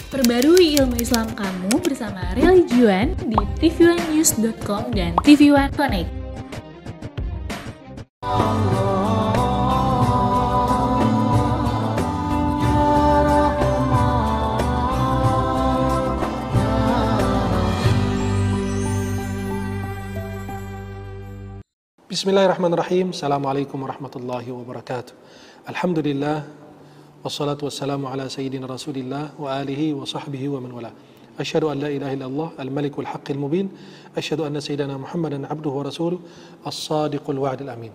Perbarui ilmu Islam kamu bersama Religion di tv1news.com dan TV1 Connect. Bismillahirrahmanirrahim. Assalamualaikum warahmatullahi wabarakatuh. Alhamdulillah. Wassalatu wassalamu ala sayyidina rasulillah wa alihi wa sahbihi wa man wala. Asyhadu an la ilaha illallah al-malikul haqqil mubin. Asyhadu anna sayyidina Muhammadan abduhu wa rasuluh as-sadiqul wa'dil amin.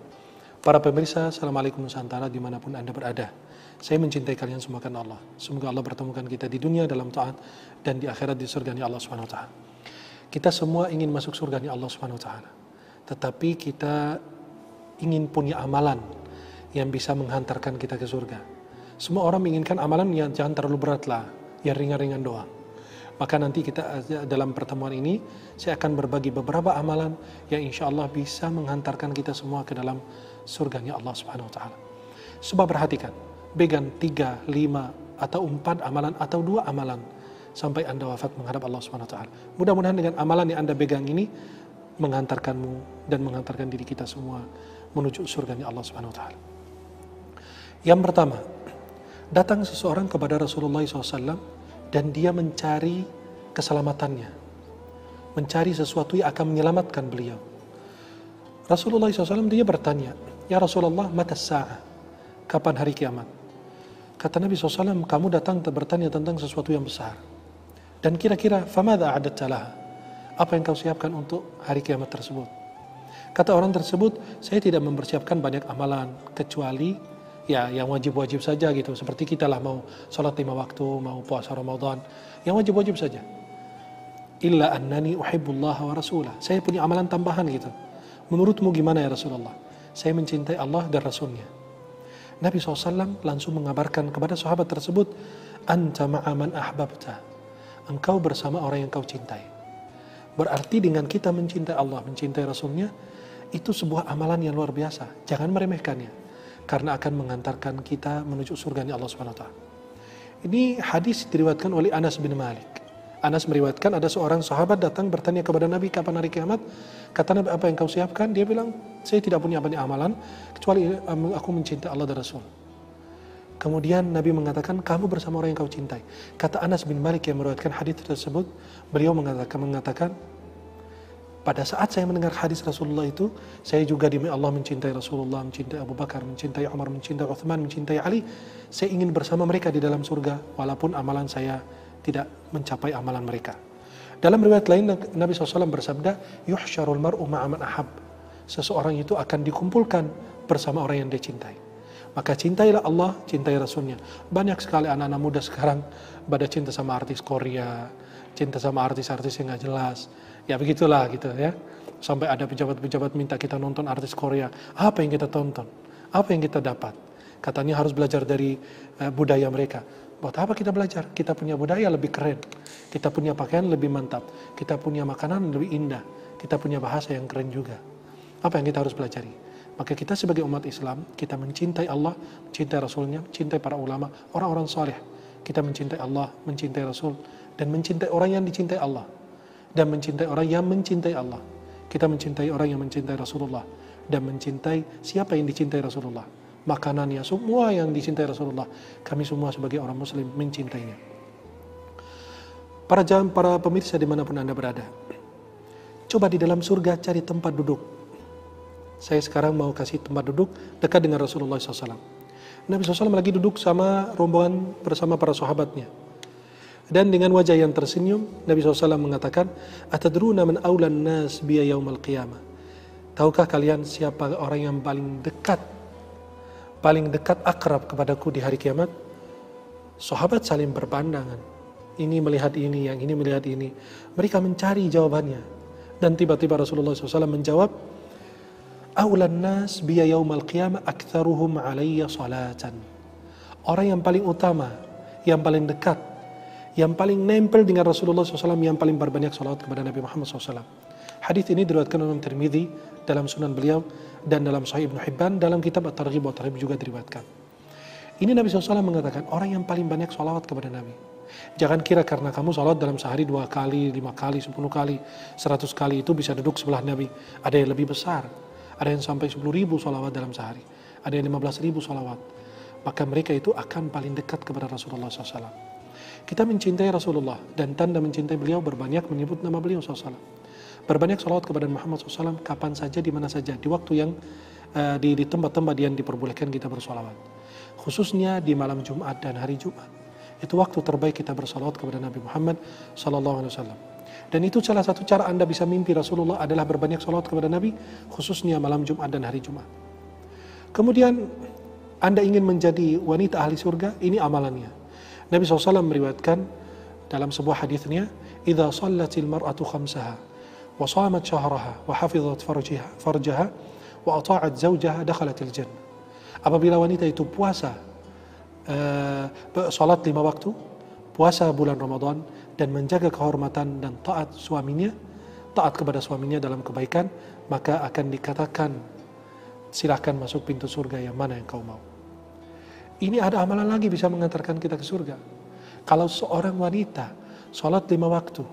Para pemirsa, Assalamualaikum Nusantara dimanapun Anda berada. Saya mencintai kalian semua karena Allah. Semoga Allah pertemukan kita di dunia dalam taat dan di akhirat di surganya Allah Subhanahu wa taala. Kita semua ingin masuk surganya Allah Subhanahu wa taala. Tetapi kita ingin punya amalan yang bisa menghantarkan kita ke surga. Semua orang menginginkan amalan yang jangan terlalu berat lah, yang ringan-ringan doang. Maka nanti kita dalam pertemuan ini, saya akan berbagi beberapa amalan yang insya Allah bisa menghantarkan kita semua ke dalam surganya Allah Subhanahu wa taala. Coba perhatikan, pegang 3, 5, atau 4 amalan atau 2 amalan sampai Anda wafat menghadap Allah Subhanahu wa taala. Mudah-mudahan dengan amalan yang Anda pegang ini menghantarkanmu dan menghantarkan diri kita semua menuju surganya Allah Subhanahu wa taala. Yang pertama, datang seseorang kepada Rasulullah SAW dan dia mencari keselamatannya, mencari sesuatu yang akan menyelamatkan beliau. Rasulullah SAW dia bertanya, "Ya Rasulullah, mata sa'ah? Kapan hari kiamat?" Kata Nabi SAW, "Kamu datang bertanya tentang sesuatu yang besar. Dan kira-kira, famadha a'adatta laha? Apa yang kau siapkan untuk hari kiamat tersebut?" Kata orang tersebut, "Saya tidak mempersiapkan banyak amalan, kecuali ya yang wajib-wajib saja gitu. Seperti kita lah mau sholat 5 waktu, mau puasa Ramadan. Yang wajib-wajib saja. Illa annani uhibbullah wa rasulah." Saya punya amalan tambahan gitu. "Menurutmu gimana ya Rasulullah?" "Saya mencintai Allah dan Rasulnya." Nabi SAW langsung mengabarkan kepada sahabat tersebut, "Anta ma'aman ahbabta." Engkau bersama orang yang kau cintai. Berarti dengan kita mencintai Allah, mencintai Rasulnya, itu sebuah amalan yang luar biasa. Jangan meremehkannya. Karena akan mengantarkan kita menuju surganya Allah Subhanahu wa taala. Ini hadis diriwayatkan oleh Anas bin Malik. Anas meriwayatkan ada seorang sahabat datang bertanya kepada Nabi, "Kapan hari kiamat?" Kata Nabi, "Apa yang kau siapkan?" Dia bilang, "Saya tidak punya banyak amalan kecuali aku mencintai Allah dan Rasul." Kemudian Nabi mengatakan, "Kamu bersama orang yang kau cintai." Kata Anas bin Malik yang meriwayatkan hadis tersebut, beliau mengatakan, "Pada saat saya mendengar hadis Rasulullah itu, saya juga demi Allah mencintai Rasulullah, mencintai Abu Bakar, mencintai Umar, mencintai Uthman, mencintai Ali. Saya ingin bersama mereka di dalam surga, walaupun amalan saya tidak mencapai amalan mereka." Dalam riwayat lain, Nabi SAW bersabda, "Yuhsyarul mar'u ma'aman ahab." Seseorang itu akan dikumpulkan bersama orang yang dia cintai. Maka cintailah Allah, cintai Rasulnya. Banyak sekali anak-anak muda sekarang pada cinta sama artis Korea, cinta sama artis-artis yang gak jelas. Ya begitulah gitu ya. Sampai ada pejabat-pejabat minta kita nonton artis Korea. Apa yang kita tonton? Apa yang kita dapat? Katanya harus belajar dari budaya mereka. Buat apa kita belajar? Kita punya budaya lebih keren. Kita punya pakaian lebih mantap. Kita punya makanan lebih indah. Kita punya bahasa yang keren juga. Apa yang kita harus pelajari? Maka kita sebagai umat Islam, kita mencintai Allah, mencintai Rasulnya, mencintai para ulama, orang-orang saleh. Kita mencintai Allah, mencintai Rasul, dan mencintai orang yang dicintai Allah. Dan mencintai orang yang mencintai Allah. Kita mencintai orang yang mencintai Rasulullah. Dan mencintai siapa yang dicintai Rasulullah. Makanannya, semua yang dicintai Rasulullah. Kami semua sebagai orang muslim mencintainya. Para pemirsa dimanapun Anda berada, coba di dalam surga cari tempat duduk. Saya sekarang mau kasih tempat duduk dekat dengan Rasulullah SAW. Nabi SAW lagi duduk sama rombongan bersama para sahabatnya. Dan dengan wajah yang tersenyum, Nabi SAW mengatakan, "Atadruna man aulan nas biya yaumal qiyamah." Tahukah kalian siapa orang yang paling dekat akrab kepadaku di hari kiamat? Sahabat saling berpandangan. Ini melihat ini, yang ini melihat ini. Mereka mencari jawabannya. Dan tiba-tiba Rasulullah SAW menjawab, "Aulan nas biya yaumal qiyamah aktsaruhum alayya salatan." Orang yang paling utama, yang paling dekat, yang paling nempel dengan Rasulullah SAW, yang paling berbanyak salawat kepada Nabi Muhammad SAW. Hadis ini diriwayatkan oleh Tirmidzi dalam sunan beliau dan dalam Sahih Ibnu Hibban, dalam kitab At-Targhib wa Tarhib juga diriwayatkan. Ini Nabi SAW mengatakan orang yang paling banyak salawat kepada Nabi, Jangan kira karena kamu salat dalam sehari 2 kali, 5 kali, 10 kali, 100 kali itu bisa duduk sebelah Nabi. Ada yang lebih besar, ada yang sampai 10.000 sholawat dalam sehari, ada yang 15.000 sholawat. Maka mereka itu akan paling dekat kepada Rasulullah SAW. Kita mencintai Rasulullah dan tanda mencintai beliau berbanyak menyebut nama beliau SAW. Berbanyak sholawat kepada Muhammad SAW kapan saja, di mana saja, di waktu yang di tempat-tempat yang diperbolehkan kita bersolawat. Khususnya di malam Jumat dan hari Jumat. Itu waktu terbaik kita bersolawat kepada Nabi Muhammad SAW. Dan itu salah satu cara Anda bisa mimpi Rasulullah adalah berbanyak solawat kepada Nabi, khususnya malam Jumat dan hari Jumat. Kemudian Anda ingin menjadi wanita ahli surga, ini amalannya. Nabi SAW meriwayatkan dalam sebuah hadisnya, "Idza shallatil mar'atu khamsaha wa shamat syahraha wa hafizat farjaha wa ata'at zawjaha dakhalatil jannah." Apabila wanita itu puasa salat 5 waktu, puasa bulan Ramadan dan menjaga kehormatan dan taat suaminya, taat kepada suaminya dalam kebaikan, maka akan dikatakan, silakan masuk pintu surga yang mana yang kau mau. Ini ada amalan lagi bisa mengantarkan kita ke surga. Kalau seorang wanita salat 5 waktu,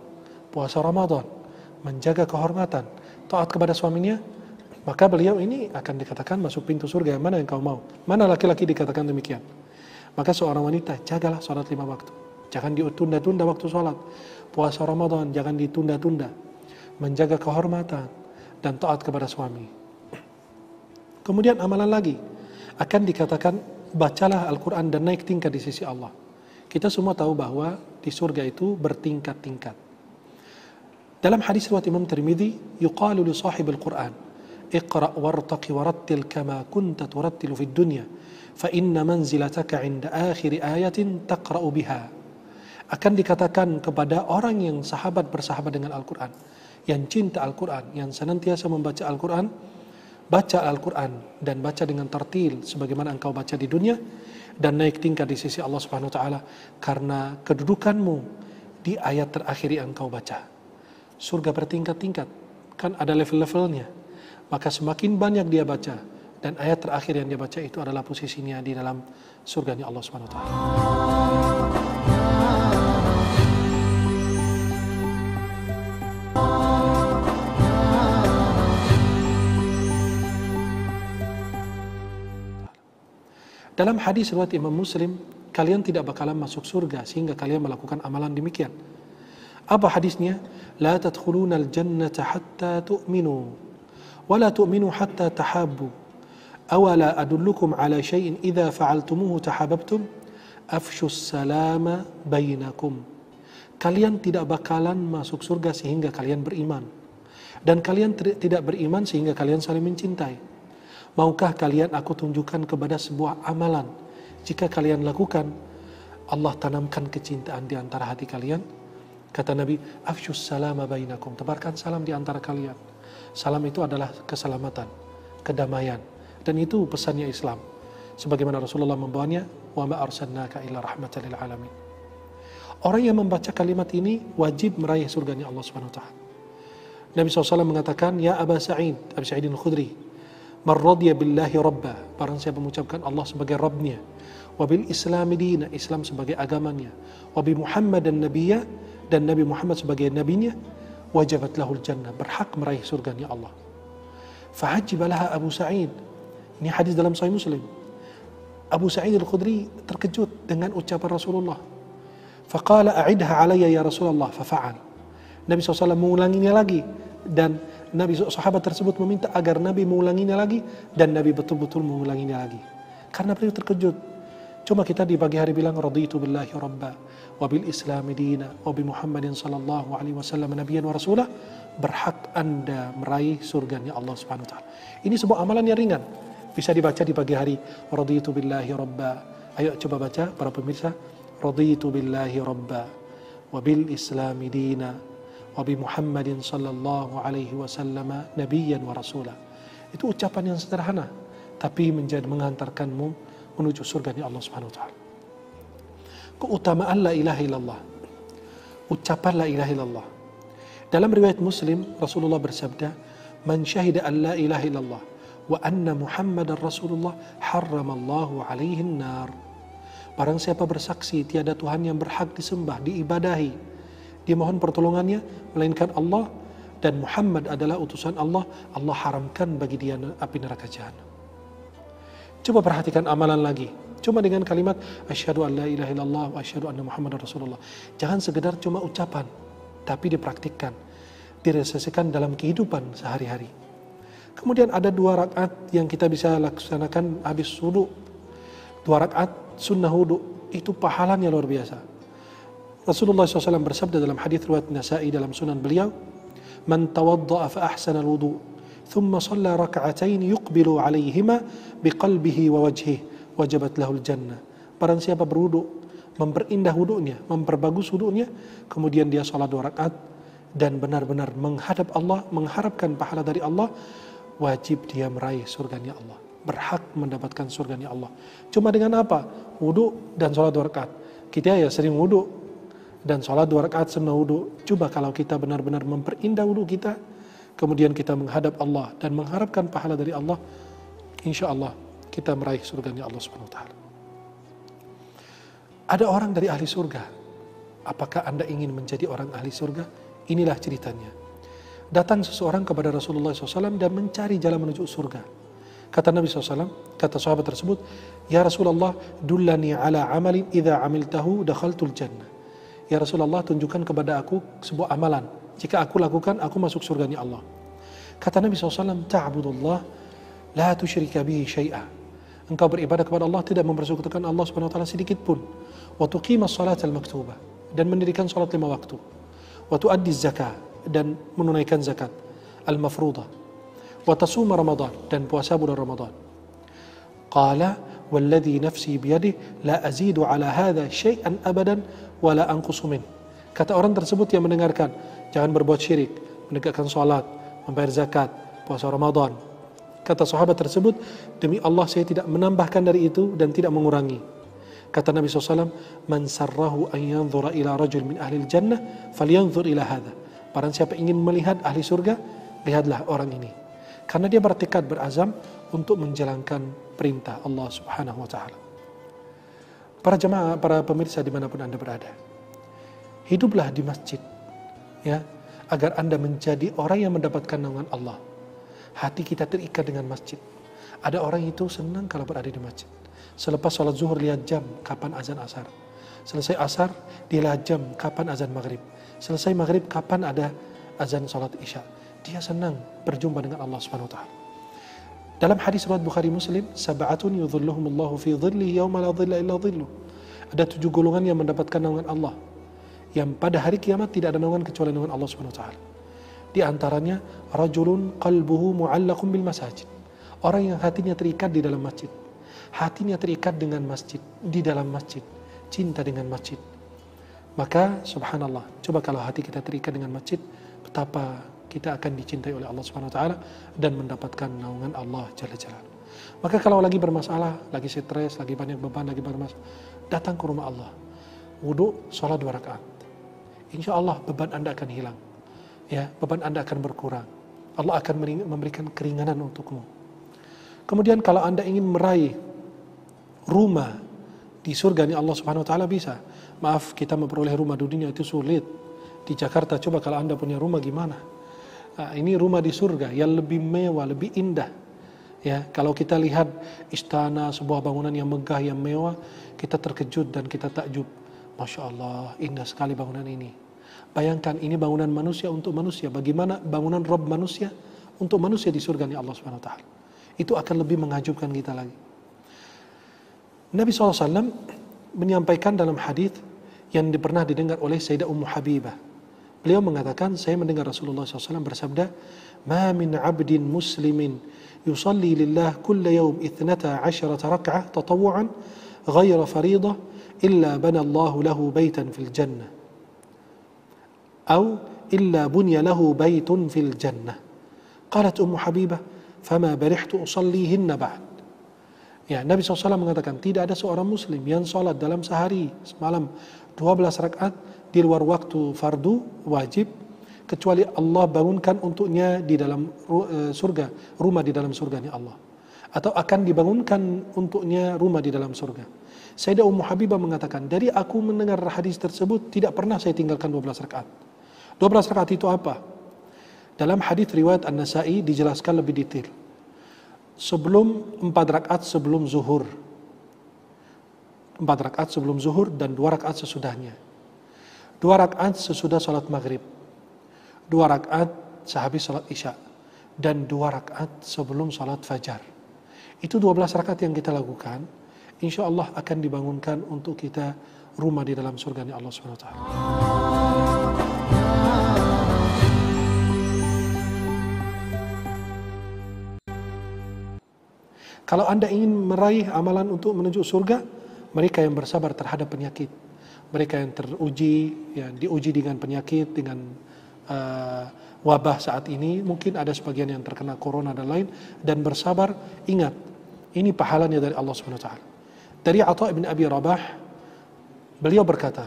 puasa Ramadan, menjaga kehormatan, taat kepada suaminya, maka beliau ini akan dikatakan masuk pintu surga yang mana yang kau mau. Mana laki-laki dikatakan demikian? Maka seorang wanita, jagalah salat 5 waktu. Jangan ditunda-tunda waktu salat. Puasa Ramadan jangan ditunda-tunda. Menjaga kehormatan dan taat kepada suami. Kemudian amalan lagi, akan dikatakan bacalah Al-Quran dan naik tingkat di sisi Allah. Kita semua tahu bahwa di surga itu bertingkat-tingkat. Dalam hadis riwayat Imam Tirmidzi, yuqalu li sahibil Quran, iqra' wartaqi warattil kama kunta turattilu fid dunya, fa inna manzilataka 'inda akhir ayatin taqra'u biha. Akan dikatakan kepada orang yang bersahabat dengan Al-Quran, yang cinta Al-Quran, yang senantiasa membaca Al-Quran, baca Al-Quran dan baca dengan tartil sebagaimana engkau baca di dunia, dan naik tingkat di sisi Allah Subhanahu wa taala karena kedudukanmu di ayat terakhir yang engkau baca. Surga bertingkat-tingkat, kan ada level-levelnya. Maka semakin banyak dia baca dan ayat terakhir yang dia baca itu adalah posisinya di dalam surganya Allah Subhanahu wa taala. Dalam hadis riwayat Imam Muslim, kalian tidak bakalan masuk surga sehingga kalian melakukan amalan demikian. Apa hadisnya? La tadkhuluna al-jannata hatta tu'minu wa la tu'minu hatta tahabbu. Awala adullukum ala syai'in idza fa'altumuhu tahabbtum afshus salama bainakum. Kalian tidak bakalan masuk surga sehingga kalian beriman, dan kalian tidak beriman sehingga kalian saling mencintai. Maukah kalian aku tunjukkan kepada sebuah amalan, jika kalian lakukan, Allah tanamkan kecintaan di antara hati kalian? Kata Nabi, afshus salama bainakum, tebarkan salam di antara kalian. Salam itu adalah keselamatan, kedamaian, dan itu pesannya Islam. Sebagaimana Rasulullah membawanya, wa ma arsalnaka illa rahmatan lil alamin. Orang yang membaca kalimat ini wajib meraih surganya Allah Subhanahu wa taala. Nabi SAW mengatakan, ya Aba Sa'id, Abu Sa'id al-Khudri, man radiya billahi rabba, barang siapa mengucapkan Allah sebagai Rabbnya, wa bil islami dina, Islam sebagai agamanya, wa bi Muhammadan nabiyya, dan Nabi Muhammad sebagai nabinya, wajabat lahul jannah, berhak meraih surganya Allah. Fa'ajib laha Abu Sa'id. Ini hadis dalam Sahih Muslim. Abu Sa'id al-Khudri terkejut dengan ucapan Rasulullah. Faqala a'idha alayya ya Rasulullah, fafa'al. Nabi SAW mengulanginya lagi, dan sahabat tersebut meminta agar Nabi mengulanginya lagi, dan Nabi betul-betul mengulanginya lagi. Karena beliau terkejut. Cuma kita di pagi hari bilang raditu billahi rabba wa bil islami dina wa bi Muhammadin sallallahu alaihi wasallam nabiyyan wa rasulah, berhak Anda meraih surganya Allah Subhanahu wa taala. Ini sebuah amalan yang ringan, bisa dibaca di pagi hari. Raditu billahi rabba. Ayo coba baca para pemirsa. Raditu billahi rabba wa bil islami dina wa bi Muhammadin sallallahu alaihi wasallam nabiyyan wa rasulah. Itu ucapan yang sederhana tapi mengantarkanmu menuju surganya Allah Subhanahu wa taala. Keutamaan la ilaha illallah. Ucapan la ilaha illallah. Dalam riwayat Muslim, Rasulullah bersabda, "Man syahida an la ilaha illallah wa anna Muhammadar Rasulullah harramallahu alaihi an-nar." Barang siapa bersaksi tiada Tuhan yang berhak disembah, diibadahi, dimohon pertolongannya melainkan Allah, dan Muhammad adalah utusan Allah, Allah haramkan bagi dia api neraka jahanam. Coba perhatikan amalan lagi. Cuma dengan kalimat asyhadu an la ilaha illallah wa asyhadu anna Muhammadar Rasulullah. Jangan sekedar cuma ucapan, tapi dipraktikkan, direalisasikan dalam kehidupan sehari-hari. Kemudian ada 2 rakaat yang kita bisa laksanakan habis wudu. 2 rakaat sunnah wudu, itu pahalanya luar biasa. Rasulullah SAW bersabda dalam hadis riwayat Nasa'i dalam sunan beliau, "Man tawadda'a fa ahsana al-wudu, thumma shalla rak'atain yuqbilu 'alayhima biqalbihi wa wajhihi, wajabat lahul jannah." Barang siapa berwudu, memperindah wudunya, memperbagus wudunya, kemudian dia salat 2 rakaat dan benar-benar menghadap Allah, mengharapkan pahala dari Allah, wajib dia meraih surganya Allah, berhak mendapatkan surganya Allah. Cuma dengan apa? Wudu dan sholat 2 rakaat. Kita ya sering wudu dan sholat 2 rakaat sunnah wudu. Coba kalau kita benar-benar memperindah wudu kita, kemudian kita menghadap Allah dan mengharapkan pahala dari Allah, insya Allah kita meraih surganya Allah Subhanahu wa Ta'ala. Ada orang dari ahli surga. Apakah Anda ingin menjadi orang ahli surga? Inilah ceritanya. Datang seseorang kepada Rasulullah SAW dan mencari jalan menuju surga. Kata Nabi SAW, kata sahabat tersebut, "Ya Rasulullah, dullani ala amalin idza amiltahu dakhaltul jannah." Ya Rasulullah, tunjukkan kepada aku sebuah amalan. Jika aku lakukan, aku masuk surganya Allah. Kata Nabi SAW, "Ta'budullah la tusyrika bihi syai'a." Engkau beribadah kepada Allah, tidak mempersekutukan Allah Subhanahu wa taala sedikit pun. Wa tuqimas salatal maktubah, dan mendirikan salat 5 waktu. Wa tuaddiz zakah, dan menunaikan zakat al-mafruḍah. Wa tasuma Ramadan, dan puasa bulan Ramadan. Qala walladhi nafsi biyadihi la azidu ala hadha syai'an abadan wa la anqusu min. Kata orang tersebut yang mendengarkan, jangan berbuat syirik, menegakkan salat, membayar zakat, puasa Ramadan. Kata sahabat tersebut, demi Allah saya tidak menambahkan dari itu dan tidak mengurangi. Kata Nabi SAW, "Man sarrahu an yanzura ila rajul min ahli al-jannah falyanzur ila hadha." Barang siapa ingin melihat ahli surga, lihatlah orang ini. Karena dia bertekad, berazam untuk menjalankan perintah Allah Subhanahu wa Ta'ala. Para jemaah, para pemirsa dimanapun Anda berada, hiduplah di masjid, ya, agar Anda menjadi orang yang mendapatkan naungan Allah. Hati kita terikat dengan masjid. Ada orang itu senang kalau berada di masjid. Selepas sholat zuhur lihat jam, kapan azan asar. Selesai asar, dia lihat jam, kapan azan maghrib. Selesai maghrib, kapan ada azan sholat isya. Dia senang berjumpa dengan Allah Subhanahu wa Ta'ala. Dalam hadis riwayat Bukhari Muslim, "Sab'atun yudhilluhumullahu fi dhillihi yawma la dhilla illa dhilluh." Ada 7 golongan yang mendapatkan naungan Allah, yang pada hari kiamat tidak ada naungan kecuali naungan Allah Subhanahu wa Ta'ala. Di antaranya, rajulun qalbuhu mu'allaqun bil masajid. Orang yang hatinya terikat di dalam masjid. Hatinya terikat dengan masjid, di dalam masjid, cinta dengan masjid. Maka subhanallah, coba kalau hati kita terikat dengan masjid, betapa kita akan dicintai oleh Allah Subhanahu wa taala dan mendapatkan naungan Allah Jalla Jalaluhu. Maka kalau lagi bermasalah, lagi stres, lagi banyak beban, lagi bermasalah, datang ke rumah Allah. Wudu, sholat 2 rakaat. Insya Allah beban Anda akan hilang. Ya, beban Anda akan berkurang. Allah akan memberikan keringanan untukmu. Kemudian kalau Anda ingin meraih rumah di surga ni Allah Subhanahu wa taala, bisa. Maaf, kita memperoleh rumah dunia itu sulit. Di Jakarta, coba kalau Anda punya rumah gimana? Nah, ini rumah di surga yang lebih mewah, lebih indah. Ya, kalau kita lihat istana, sebuah bangunan yang megah, yang mewah, kita terkejut dan kita takjub. Masya Allah, indah sekali bangunan ini. Bayangkan, ini bangunan manusia untuk manusia. Bagaimana bangunan Rabb manusia untuk manusia di surga ni Allah Subhanahu wa taala. Itu akan lebih mengajubkan kita lagi. Nabi SAW menyampaikan dalam hadis yang pernah didengar oleh Sayyidah Ummu Habibah. Beliau mengatakan, saya mendengar Rasulullah SAW bersabda, "Ma min 'abdin muslimin yusalli lillah kulla yawm 12 rak'ah tatawwu'an ghayra fariidah illa bana Allahu lahu baitan fil jannah atau illa bunya lahu baitun fil jannah." Qalat Ummu Habibah, "Fama barihtu usallihinna ba'd." Ya, Nabi SAW mengatakan, tidak ada seorang muslim yang sholat dalam sehari semalam 12 rakaat di luar waktu fardu wajib, kecuali Allah bangunkan untuknya di dalam surga, rumah di dalam surganya Allah, atau akan dibangunkan untuknya rumah di dalam surga. Sayyidah Ummu Habibah mengatakan, dari aku mendengar hadis tersebut tidak pernah saya tinggalkan 12 rakaat. 12 rakaat itu apa? Dalam hadis riwayat An-Nasa'i dijelaskan lebih detail. Sebelum 4 rakaat sebelum zuhur. 4 rakaat sebelum zuhur dan 2 rakaat sesudahnya. 2 rakaat sesudah salat maghrib. 2 rakaat sehabis salat isya. Dan 2 rakaat sebelum salat fajar. Itu 12 rakaat yang kita lakukan, insya Allah akan dibangunkan untuk kita rumah di dalam surganya Allah Subhanahu wa taala. Kalau Anda ingin meraih amalan untuk menuju surga, mereka yang bersabar terhadap penyakit, mereka yang diuji dengan penyakit, dengan wabah saat ini, mungkin ada sebagian yang terkena corona dan lain, dan bersabar, ingat, ini pahalanya dari Allah Subhanahu wa taala. Dari Atha bin Abi Rabah, beliau berkata,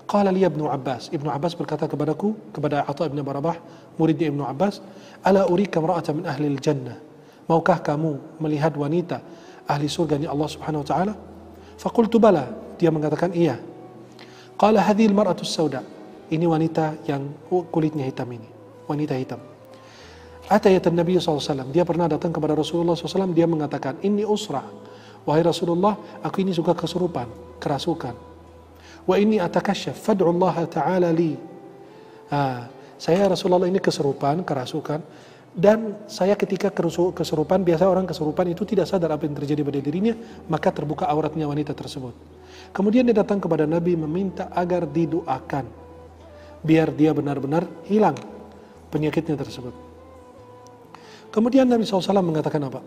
qala li Ibnu Abbas, Ibnu Abbas berkata kepada Atha bin Abi Rabah, muridnya Ibnu Abbas, ala urika imra'atan min ahli al-jannah, maukah kamu melihat wanita ahli surganya Allah Subhanahu wa taala? Faqultu bala, dia mengatakan iya. Qala hadhihi al-mar'atu as-sauda, ini wanita yang kulitnya hitam ini, wanita hitam. Atayat Nabi SAW, dia pernah datang kepada Rasulullah SAW, dia mengatakan, inni usra, wahai Rasulullah, aku ini suka kesurupan, kerasukan. Wa inni atakasyaf, fad'u Allah ta'ala li. Saya Rasulullah ini kesurupan, kerasukan, dan saya ketika kesurupan, biasa orang kesurupan itu tidak sadar apa yang terjadi pada dirinya, maka terbuka auratnya wanita tersebut. Kemudian dia datang kepada Nabi meminta agar didoakan, biar dia benar-benar hilang penyakitnya tersebut. Kemudian Nabi SAW mengatakan apa?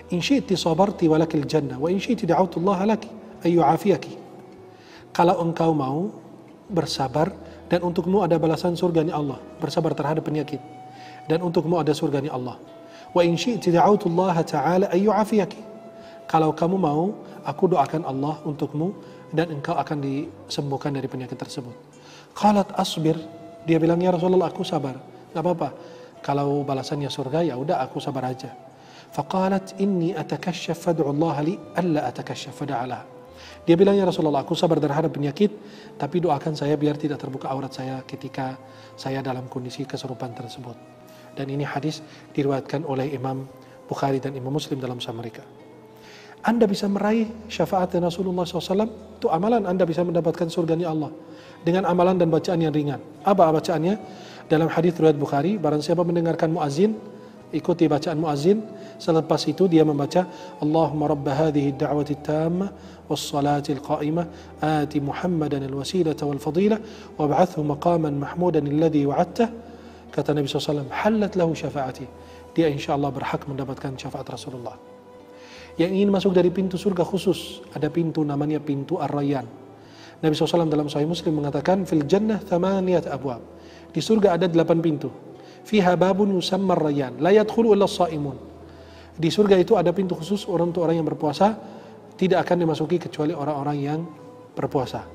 In syi'ti sabarti walakil jannah, wa in syi'ti da'autullaha laki ayyu'afiyaki. Kalau engkau mau bersabar, dan untukmu ada balasan surganya Allah, bersabar terhadap penyakit, dan untukmu ada surganya Allah. Wa in syi'ti da'autullaha ta'ala ayyu'afiyaki. Kalau kamu mau, aku doakan Allah untukmu, dan engkau akan disembuhkan dari penyakit tersebut. Qalat asbir, dia bilang, ya Rasulullah, aku sabar, gak apa-apa. Kalau balasannya surga, ya udah aku sabar aja. Faqalat inni atakasyaf fad'u Allah li alla atakasyaf fad'alaha. Dia bilang, ya Rasulullah, aku sabar terhadap penyakit, tapi doakan saya biar tidak terbuka aurat saya ketika saya dalam kondisi kesurupan tersebut. Dan ini hadis diriwayatkan oleh Imam Bukhari dan Imam Muslim dalam sahih mereka. Anda bisa meraih syafaat Rasulullah SAW, itu amalan Anda bisa mendapatkan surganya Allah dengan amalan dan bacaan yang ringan. Apa bacaannya? Dalam hadis riwayat Bukhari, barang siapa mendengarkan muazzin, ikuti bacaan muazzin, selepas itu dia membaca Allahumma rabb hadhihi ad-da'wati at-tammah was-salati al-qa'imah ati Muhammadan al-wasilata wal-fadilah wab'athhu maqaman mahmudan alladhi wa'adtah. Kata Nabi SAW, halat lahu syafaati, dia insyaallah berhak mendapatkan syafaat Rasulullah. Yang ingin masuk dari pintu surga khusus, ada pintu namanya pintu Ar-Rayyan. Nabi SAW dalam Sahih Muslim mengatakan, fil jannah 8 abwab. Di surga ada 8 pintu. Fiha babun yusamma Ar-Rayyan, la yadkhulu illa as-shaimun. Di surga itu ada pintu khusus untuk orang yang berpuasa, tidak akan dimasuki kecuali orang-orang yang berpuasa.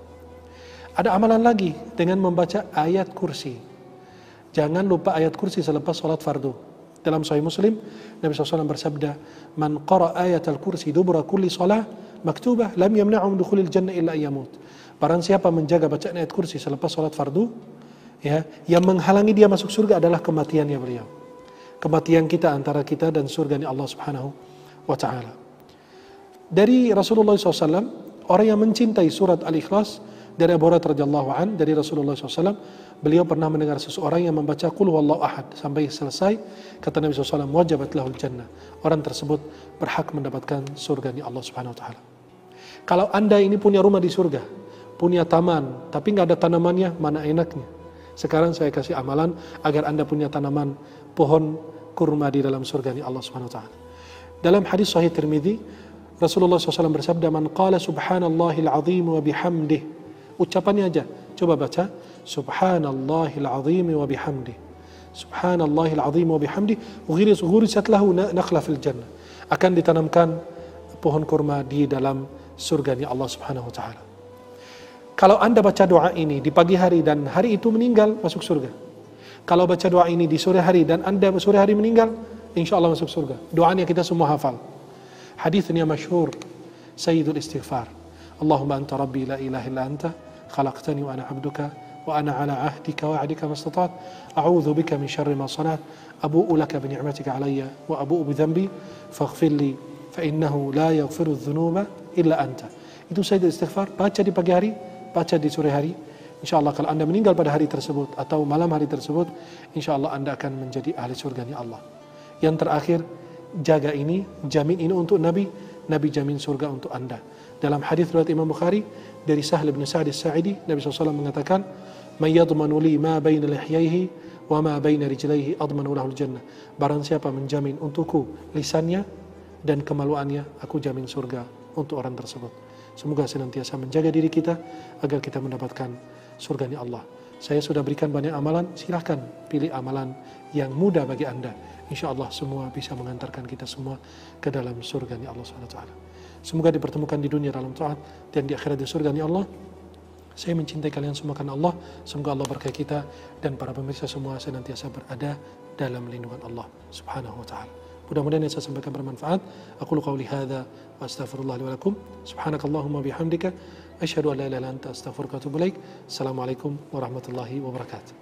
Ada amalan lagi dengan membaca ayat kursi. Jangan lupa ayat kursi selepas salat fardu. Dalam Sahih Muslim, Nabi SAW bersabda, man qara ayat al-kursi dubura kulli salah maktubah lam yamna'u min dukhulil jannah illa ayyamut. Barang siapa menjaga bacaan ayat kursi selepas salat fardu, ya, yang menghalangi dia masuk surga adalah kematiannya beliau. Kematian kita antara kita dan surganya Allah Subhanahu wa taala. Dari Rasulullah SAW, orang yang mencintai surat Al-Ikhlas, dari Abu Hurairah radhiyallahu an, dari Rasulullah SAW, beliau pernah mendengar seseorang yang membaca Qul huwallahu ahad sampai selesai, kata Nabi SAW, wajabat lahul jannah. Orang tersebut berhak mendapatkan surganya Allah Subhanahu wa taala. Kalau Anda ini punya rumah di surga, punya taman, tapi nggak ada tanamannya, mana enaknya. Sekarang saya kasih amalan agar Anda punya tanaman pohon kurma di dalam surganya Allah Subhanahu wa taala. Dalam hadis Sahih Tirmidzi, Rasulullah SAW bersabda, man qala subhanallahil azim wa bihamdih. Ucapannya aja, coba baca, subhanallahil azim wa bihamdih. Subhanallahil azim wa bihamdih, ghurisat lahu nakhla fil jannah. Akan ditanamkan pohon kurma di dalam surganya Allah Subhanahu wa taala. Kalau Anda baca doa ini di pagi hari dan hari itu meninggal, masuk surga. Kalau baca doa ini di sore hari dan Anda sore hari meninggal, insya Allah masuk surga. Doanya kita semua hafal. Hadisnya masyhur, Sayyidul Istighfar. Allahumma anta rabbi la ilaha illa anta khalaqtani wa ana 'abduka wa ana 'ala 'ahdika wa 'adika mastata'tu a'udzu bika min syarri ma sana'tu abu'u laka bi ni'matika 'alayya wa abu'u bi dhanbi faghfir li fa innahu la yaghfiru dzunuba illa anta. Itu saja istighfar, baca di pagi hari, baca di sore hari. InsyaAllah kalau Anda meninggal pada hari tersebut atau malam hari tersebut, InsyaAllah Anda akan menjadi ahli surganya Allah. Yang terakhir, jaga ini, jamin ini untuk Nabi jamin surga untuk Anda. Dalam hadis riwayat Imam Bukhari dari Sahal bin Sa'd As-Sa'idi, Nabi SAW mengatakan, "Man yadmanu li ma baina lihyaihi wa ma baina rijlaihi admanu lahul jannah." Barang siapa menjamin untukku lisannya dan kemaluannya, aku jamin surga untuk orang tersebut. Semoga senantiasa menjaga diri kita agar kita mendapatkan surganya Allah. Saya sudah berikan banyak amalan, silahkan pilih amalan yang mudah bagi Anda. Insya Allah semua bisa mengantarkan kita semua ke dalam surganya Allah SWT. Semoga dipertemukan di dunia dalam taat dan di akhirat di surganya Allah. Saya mencintai kalian semua karena Allah. Semoga Allah berkahi kita dan para pemirsa semua senantiasa berada dalam lindungan Allah Subhanahu wa taala. Mudah-mudahan yang saya sampaikan bermanfaat. Aqulu qawli hadza wa astaghfirullah li wa lakum. Subhanakallahumma bihamdika asyhadu an la ilaha illa anta astaghfiruka wa atubu ilaik. Assalamualaikum warahmatullahi wabarakatuh.